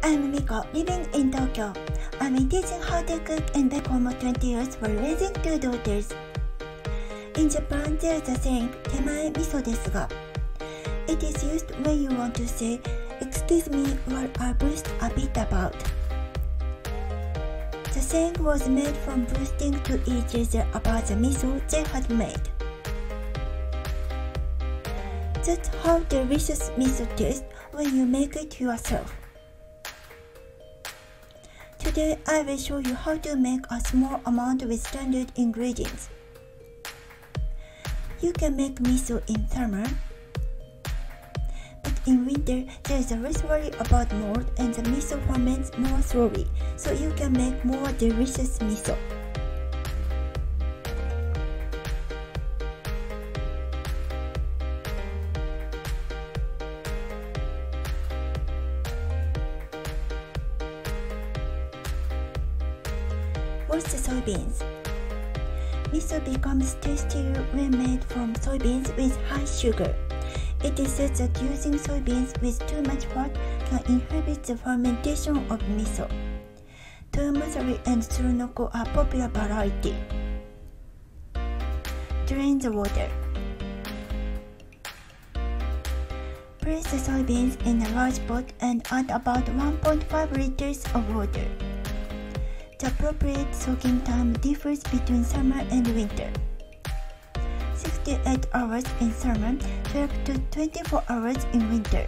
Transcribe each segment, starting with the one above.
I'm Miko, living in Tokyo. I've been teaching how to cook and bake for almost 20 years while raising 2 daughters. In Japan, there is a saying, 手前味噌ですが It is used when you want to say, excuse me while I boast a bit about. The saying was made from boasting to each other about the miso they had made. That's how delicious miso tastes when you make it yourself. Today I will show you how to make a small amount with standard ingredients. You can make miso in summer, but in winter there is less worry about mold and the miso ferments more slowly, so you can make more delicious miso. Wash the soybeans. Miso becomes tastier when made from soybeans with high sugar. It is said that using soybeans with too much fat can inhibit the fermentation of miso. Toyomasari and Tsurunoko are popular variety. Drain the water. Place the soybeans in a large pot and add about 1.5 liters of water. The appropriate soaking time differs between summer and winter. 68 hours in summer, 12 to 24 hours in winter.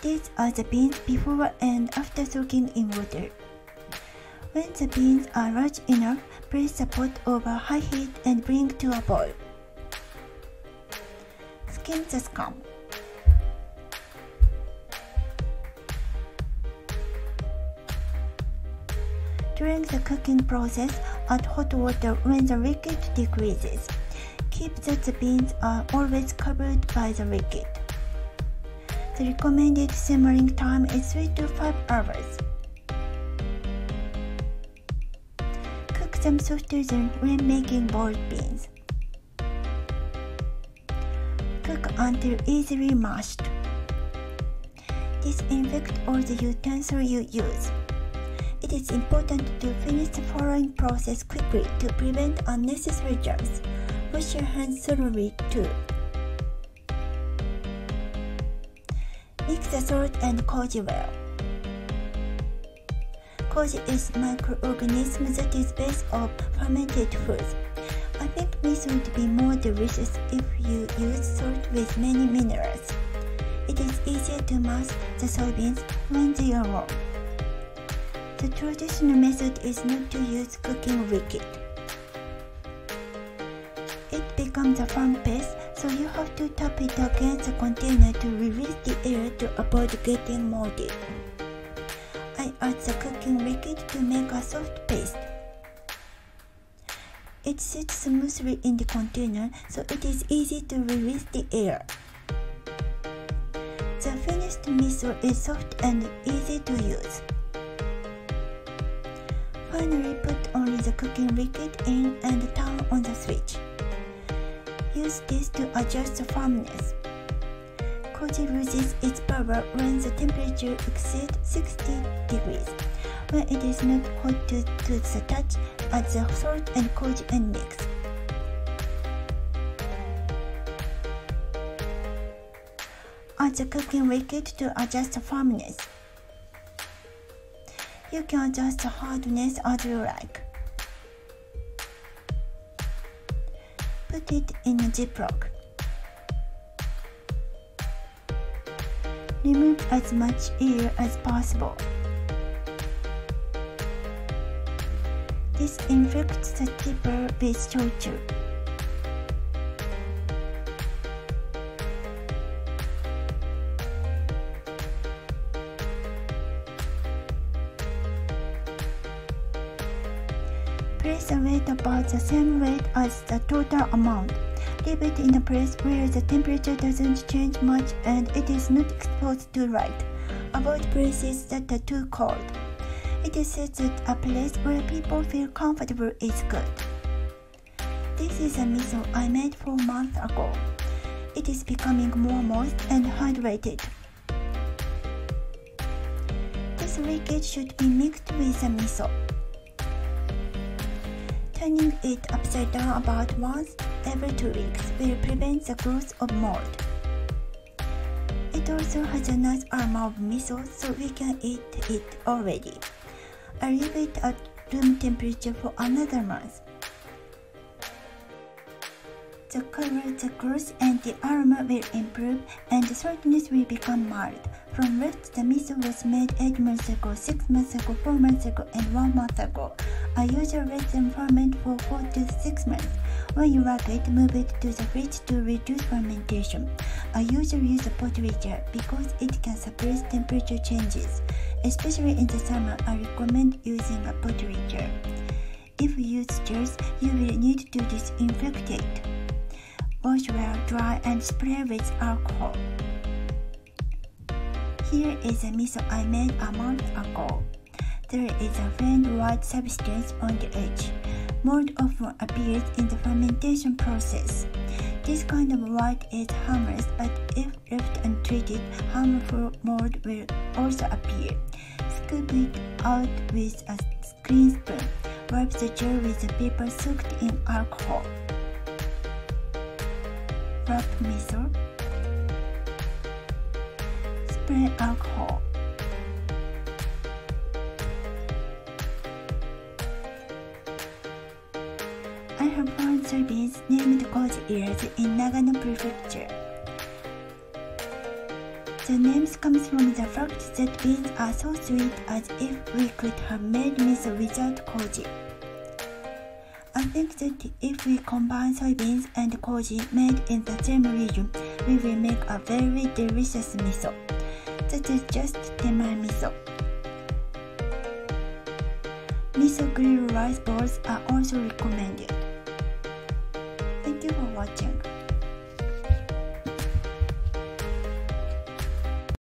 These are the beans before and after soaking in water. When the beans are large enough, place the pot over high heat and bring to a boil. Skim the scum. During the cooking process, add hot water when the liquid decreases. Keep that the beans are always covered by the liquid. The recommended simmering time is 3 to 5 hours. Cook them softer than when making boiled beans. Cook until easily mashed. Disinfect all the utensils you use. It is important to finish the following process quickly to prevent unnecessary germs. Wash your hands thoroughly too. Mix the salt and koji well. Koji is a microorganism that is base of fermented foods. I think miso would be more delicious if you use salt with many minerals. It is easier to mash the soybeans when they are raw. The traditional method is not to use cooking liquid. It becomes a firm paste, so you have to tap it against the container to release the air to avoid getting moldy. I add the cooking liquid to make a soft paste. It sits smoothly in the container, so it is easy to release the air. The finished miso is soft and easy to use. Finally, put only the cooking liquid in and turn on the switch. Use this to adjust the firmness. Koji loses its power when the temperature exceeds 60 degrees. When it is not hot to the touch, add the salt and koji and mix. Add the cooking liquid to adjust the firmness. You can adjust the hardness as you like. Put it in a Ziploc. Remove as much air as possible. Disinfect the tipper with shochu. Place the weight about the same weight as the total amount. Leave it in a place where the temperature doesn't change much and it is not exposed to light. Avoid places that are too cold. It is said that a place where people feel comfortable is good. This is a miso I made 4 months ago. It it is becoming more moist and hydrated. This liquid should be mixed with the miso. Turning it upside down about once every 2 weeks will prevent the growth of mold. It also has a nice aroma of miso, so we can eat it already. I leave it at room temperature for another month. The color, the growth, and the aroma will improve, and the saltiness will become mild. From rest, the miso was made 8 months ago, 6 months ago, 4 months ago, and 1 month ago. I usually let them ferment for 4 to 6 months. When you like it, move it to the fridge to reduce fermentation. I usually use a pottery jar because it can suppress temperature changes. Especially in the summer, I recommend using a pottery jar. If you use jars, you will need to disinfect it. Wash well, dry, and spray with alcohol. Here is a miso I made a month ago. There is a faint white substance on the edge. Mold often appears in the fermentation process. This kind of white is harmless, but if left untreated, harmful mold will also appear. Scoop it out with a clean spoon. Wipe the jar with a paper soaked in alcohol. Wrap miso. Spray alcohol. I have found soybeans named Koji ears in Nagano Prefecture. The names comes from the fact that beans are so sweet as if we could have made miso without koji. I think that if we combine soybeans and koji made in the same region, we will make a very delicious miso. That is just temai miso. Miso grilled rice balls are also recommended. Thank you for watching.